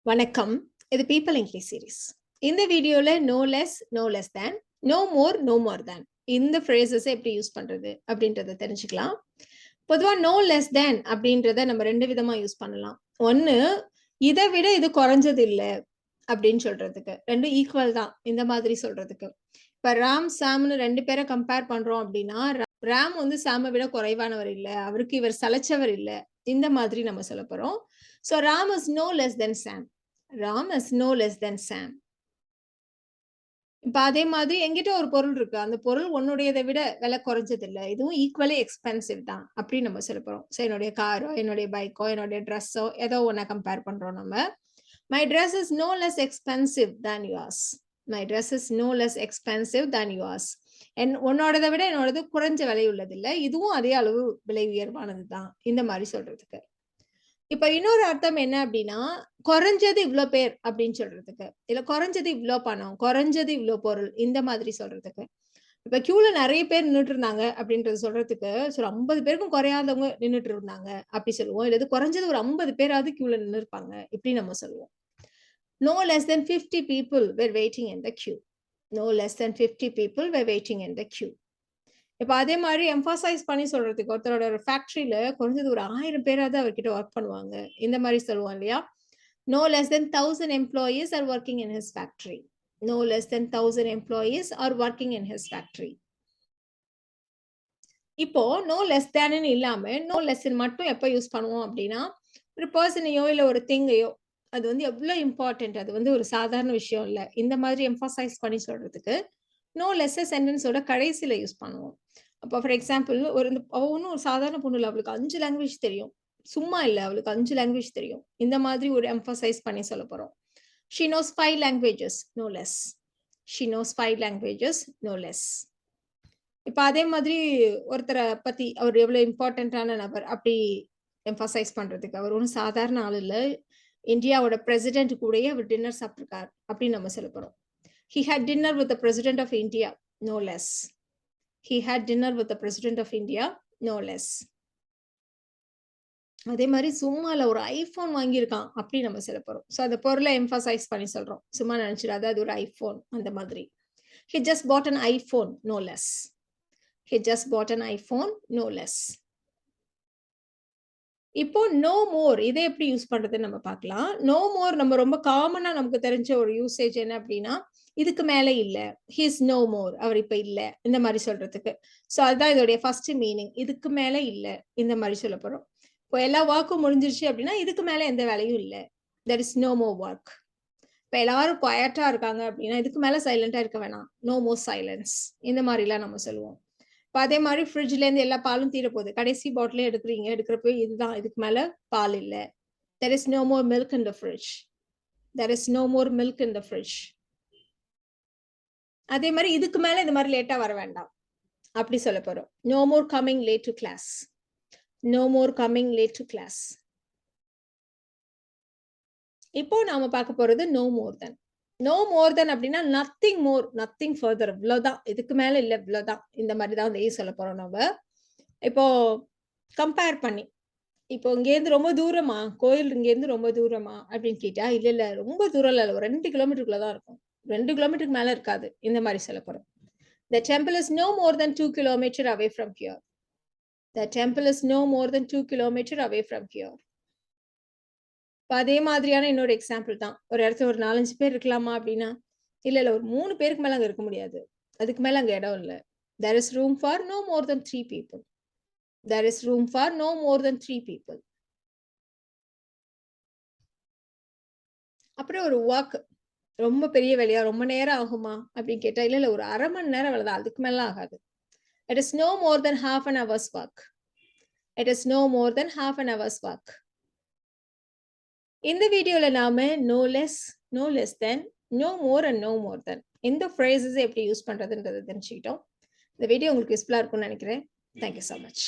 வணக்கம். இது people English series. இந்த வீடியோல no less, no less than, no more, no more than இந்த ஃப்ரேசஸ் எப்படி யூஸ் பண்றது அப்படின்றத தெரிஞ்சுக்கலாம். பொதுவா நோ லெஸ் தேன் அப்படின்றத நம்ம ரெண்டு விதமா யூஸ் பண்ணலாம். ஒன்னு, இதை விட இது குறைஞ்சது இல்ல அப்படின்னு சொல்றதுக்கு. ரெண்டும் ஈக்குவல் தான் இந்த மாதிரி சொல்றதுக்கு. இப்ப ராம் சாம்னு ரெண்டு பேரை கம்பேர் பண்றோம் அப்படின்னா, ராம் வந்து சாமை விட குறைவானவர் இல்ல, அவருக்கு இவர் சலைச்சவர் இல்ல, இந்த மாதிரி நம்ம சொல்ல போறோம். So Ram is no less than Sam. Ram is no less than Sam. இப்ப அதே மாதிரி என்கிட்ட ஒரு பொருள் இருக்கு, அந்த பொருள் உன்னுடையதை விட விலை குறைஞ்சது இல்ல, இதுவும் ஈக்குவலி எக்ஸ்பென்சிவ் தான் அப்படின்னு நம்ம சொல்ல போறோம். ஸோ என்னுடைய காரோ, என்னுடைய பைக்கோ, என்னுடைய ட்ரெஸ்ஸோ ஏதோ ஒன்ன கம்பேர் பண்றோம் நம்ம. My dress is no less expensive than yours. My dress is no less expensive than yours. உன்னோடதை விட என்னோடது குறைஞ்ச விலை உள்ளது இல்ல, இதுவும் அதே அளவு விலை உயர்வானது தான் இந்த மாதிரி சொல்றதுக்கு. இப்ப இன்னொரு அர்த்தம் என்ன அப்படின்னா, குறைஞ்சது இவ்ளோ பேர் அப்படின்னு சொல்றதுக்கு, இல்ல குறைஞ்சது இவ்ளோ பணம், குறைஞ்சது இவ்ளோ பொருள் இந்த மாதிரி சொல்றதுக்கு. இப்ப கியூல நிறைய பேர் நின்னுட்டு இருந்தாங்க அப்படின்றது சொல்றதுக்கு, சரி 50 பேருக்கும் குறையாதவங்க நின்னுட்டு இருந்தாங்க அப்படி சொல்லுவோம். இல்ல குறைஞ்சது ஒரு 50 பேராவது கியூல நின்னு இருப்பாங்க இப்படி நம்ம சொல்லுவோம். No less than 50 people were waiting in the queue. No less than 50 people were waiting in the queue. இப்ப அதே மாதிரி எம்பசைஸ் பண்ணி சொல்றதுக்கு, ஒருத்தரோட ஒரு ஃபேக்டரியில குறைஞ்சது ஒரு 1000 பேராவது அவர்கிட்ட ஒர்க் பண்ணுவாங்க இந்த மாதிரி சொல்லுவோம் இல்லையா? No less than 1000 employees are working in his factory. No less than 1000 employees are working in his factory. இப்போ நோ லெஸ் தேன்னு இல்லாம நோ லெஸ்ன்னு மட்டும் எப்ப யூஸ் பண்ணுவோம் அப்படின்னா, ஒரு பர்சனையோ இல்ல ஒரு திங்கையோ அது வந்து எவ்வளவு இம்பார்ட்டன்ட், அது வந்து ஒரு சாதாரண விஷயம் இல்ல, இந்த மாதிரி எம்பசைஸ் பண்ணி சொல்றதுக்கு நோ லெஸ் சென்டென்ஸோட கடைசியில யூஸ் பண்ணுவோம். அப்போ ஃபார் எக்ஸாம்பிள் ஒன்னும் ஒரு சாதாரண பொண்ணு இல்ல, அவளுக்கு 5 லாங்குவேஜ் தெரியும். சும்மா இல்ல, அவளுக்கு 5 லாங்குவேஜ் தெரியும். இந்த மாதிரி ஒரு எம்பசைஸ் பண்ணி சொல்ல போறோம். She knows 5 languages, no less. She knows 5 languages, no less. இப்ப அதே மாதிரி ஒருத்தரை பத்தி அவர் எவ்வளவு இம்பார்ட்டன்டான நபர் அப்படி எம்பசைஸ் பண்றதுக்கு, அவர் ஒன்றும் சாதாரண ஆள் இல்ல, இந்தியாவோட பிரசிடென்ட் கூடயே அவர் டின்னர் சாப்பிட்டிருக்கார் அப்படின்னு நம்ம சொல்ல போறோம். He had dinner with the president of India, no less. He had dinner with the president of India, no less. அதே மாதிரி சும்மா இல்ல, ஒரு ஐபோன் வாங்கியிருக்கான் அப்படி நம்ம சொல்ல போறோம். சோ அந்த பொருளை எம்பசைஸ் பண்ணி சொல்றோம். சும்மா நினைச்சிடாத அது ஒரு ஐபோன் அந்த மாதிரி. He just bought an iPhone, no less. He just bought an iPhone, no less. இப்போ நோ மோர் இதை எப்படி யூஸ் பண்றதுன்னு நம்ம பார்க்கலாம். நோ மோர் நம்ம ரொம்ப காமனா நமக்கு தெரிஞ்ச ஒரு யூசேஜ் என்ன அப்படின்னா, இதுக்கு மேல இல்ல, ஹிஸ் நோ மோர், அவர் இப்ப இல்ல இந்த மாதிரி சொல்றதுக்கு. சோ அதுதான் இதோடைய ஃபர்ஸ்ட் மீனிங், இதுக்கு மேல இல்ல இந்த மாதிரி சொல்ல போறோம். இப்போ எல்லா ஒர்க்கும் முடிஞ்சிருச்சு அப்படின்னா இதுக்கு மேல எந்த வேலையும் இல்ல, there is no more work. இப்ப எல்லாரும் குவைட்டா இருக்காங்க அப்படின்னா இதுக்கு மேல சைலண்டா இருக்க வேணாம், no more silence இந்த மாதிரி எல்லாம் நம்ம சொல்லுவோம். இப்ப அதே மாதிரி ஃப்ரிட்ஜ்ல இருந்து எல்லா பாலும் தீர போகுது, கடைசி பாட்டிலே எடுக்கிறீங்க, எடுக்கிறப்ப இதுதான், இதுக்கு மேல பால் இல்ல, there is no more milk in the fridge. There is no more milk in the fridge. அதே மாதிரி இதுக்கு மேல இந்த மாதிரி லேட்டா வர வேண்டாம் அப்படி சொல்ல போறோம். No more coming late to class. No more coming late to class. இப்போ நாம பார்க்க போறது no more than. No more than அப்படின்னா nothing more, nothing further, இவ்வளவுதான், இதுக்கு மேல இல்ல, இவ்வளவுதான் இந்த மாதிரி தான் வந்து சொல்ல போறோம் நம்ம. இப்போ கம்பேர் பண்ணி, இப்போ இங்க இருந்து ரொம்ப தூரமா, கோயில் இங்க இருந்து ரொம்ப தூரமா அப்படின்னு கேட்டா, இல்ல இல்ல ரொம்ப தூரம் இல்ல, ஒரு 2 கிலோமீட்டருக்குள்ள தான் இருக்கும், 2 கிலோமீட்டருக்கு மேல இருக்காது இந்த மாதிரி சொல்ல போறோம். The temple is no more than 2 kilometers away from here. The temple is no more than 2 kilometers away from here. அதே மாதிரியான இன்னொரு எக்ஸாம்பிள் தான். ஒரு இடத்துல ஒரு 4-5 பேர் இருக்கலாமா அப்படின்னா, இல்ல இல்ல ஒரு 3 பேருக்கு மேல அங்க இருக்க முடியாது, அதுக்கு மேல அங்க இடம் இல்ல. There is room for no more than 3 people. There is room for no more than 3 people. அப்புறம் ஒரு ஒர்க் ரொம்ப பெரிய வேலையா, ரொம்ப நேரம் ஆகுமா அப்படின்னு கேட்டா, இல்ல இல்ல ஒரு 1/2 மணி நேரம் வேலைதான், அதுக்கு மேல ஆகாது. It is no more than half an hour's work. It is no more than half an hour's work. இந்த வீடியோல நாம no less, no less than, no more and no more than இந்த phrases எப்படி யூஸ் பண்றதுன்றதை தெரிஞ்சுக்கிட்டோம். இந்த video உங்களுக்கு யூஸ்ஃபுல்லா இருக்கும்னு நினைக்கிறேன். Thank you so much.